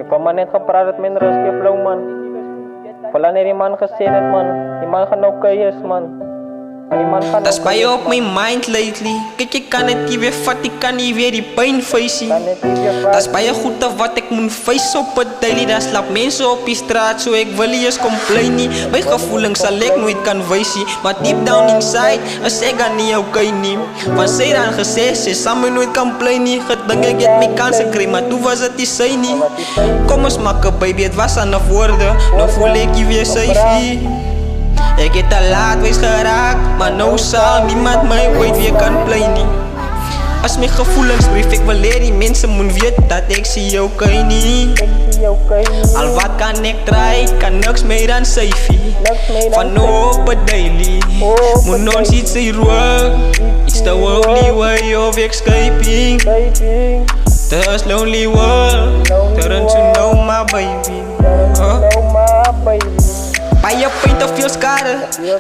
Van man net gepraat het met rustig flow man. Voilà net die man gesê het man. Die man gaan oké is man. That's bij je op mijn mind lately. Kijk, ik kan het niet weer vatten, ik kan niet weer die pijn facen. Dat is bij je goed af wat ik moet face op het daily. Daar slaap mensen op die straat, zo ik wil niet eens complainen. Mijn gevoelens zal ik nooit kan wijzen. Maar deep down inside, is ik aan niet oké niet. Van zij dan gezegd, ze samen nooit complainen. Gedink ik het mijn kansen kreeg, maar toen was het die zij niet. Kom eens makken baby, het was aan de woorden. Dan voel ik je weer safe. Ik heb te laat wees geraakt, maar nou zal niemand mij ooit weer kan pleinen. Als mijn gevoelensbrief, ik wil leer die mensen moet weten dat ik zie oké niet. Al wat kan ik draaien, kan niks meer dan safety. Van nu op het daily, moet ons iets hier. It's the only way of escaping. This lonely world, turn to know my baby. Bij je pijn te veel schade.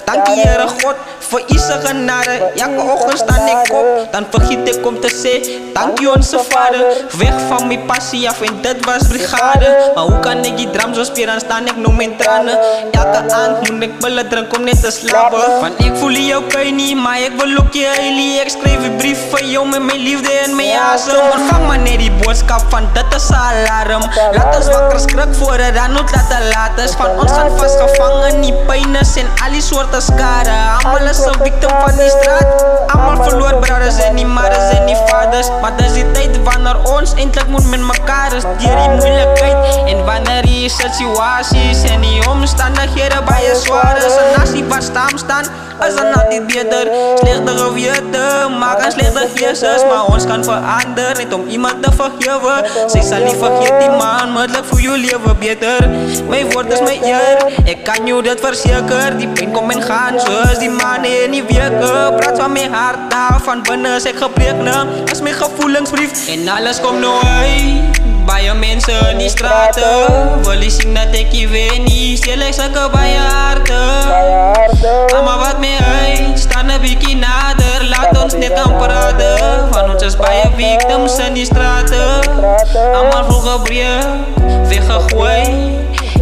Dank je Heere God voor Isa genade. Elke ochtend sta ik op, dan vergiet ik om te zeggen dank je onze vader. Weg van mijn passie af en dit was brigade. Maar hoe kan ik die drum zo spelen, dan sta ik nog mijn tranen. Elke avond moet ik pillen drinken om net te slapen. Want ik voel je oké niet, maar ik wil ook je heilig. Ik schreef een brief voor jou met mijn liefde en mijn asem. Ontvang maar net die boodschap van dit is alarm. Laat ons wakker skrik voor het dan nooit laten laten. Van ons gaan vastgevangen. Die pijnes en al die soorten schade. Allemaal is een victim van die straat. Allemaal verloor brothers en die mothers en die vaders. Maar dat is die tijd wanneer ons eindelijk moet met mekaar is. Dier die moeilijkheid en wanneer die situaties en die omstandigheden bij je zwaar is. En als die wat staan, is het altijd beter. Slechte geweten maken slechte keuzes. Maar ons kan veranderen, niet om iemand te vergeven. Zij zal niet vergeten die man, mogelijk voor je leven beter. Mijn woord is mijn eer, ik kan je dat verzeker. Die pijn komt en gaan zoals die mannen in die weken. Praat van mijn hart af, van binnen is ik gebreken. Als mijn gevoelingsbrief en alles komt nou uit. Bij je mensen in die straten, wil je zien dat ik je weet niet. Stel ik zakken bij je harten. Maar wat mij uit, staan een beetje nader. Laat ons niet gaan praten. Van ons is bij je victims in die straten. Allemaal volgebreid, weggegooid.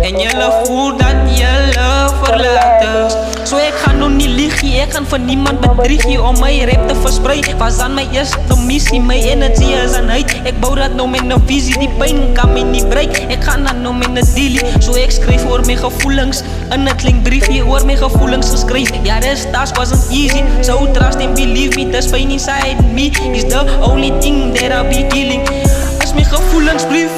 En jullie voelt dat jullie verlaten. Zo ik ga nog niet liegen, ik ga van niemand bedriegen. Om mijn rap te verspreiden, was aan mijn eerste missie. Mijn energie is aan uit, ik bouw dat nou met een visie. Die pijn kan me niet breken, ik ga dat nou met een daily. Zo ik schreef voor mijn gevoelens, en het linkbriefje oor mijn gevoelens geschreven. Ja, this task wasn't easy, so trust and believe me. The pain inside me is the only thing that I'll be healing. Als mijn gevoelensbrief.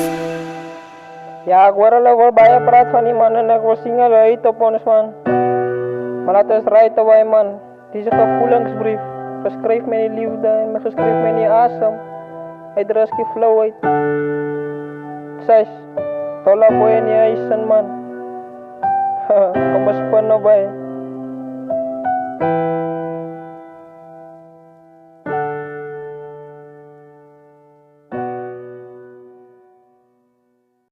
Ja, ik hoor hulle wel baie praat van die man en ek wil sing hulle uit op ons man. Maar laat ons right away man. Deze gevoelingsbrief, geskryf met die liefde en geskryf met die asem. Uit ruskie flow uit. 6, Tola boy in die huis man. Kom eens spin nou by.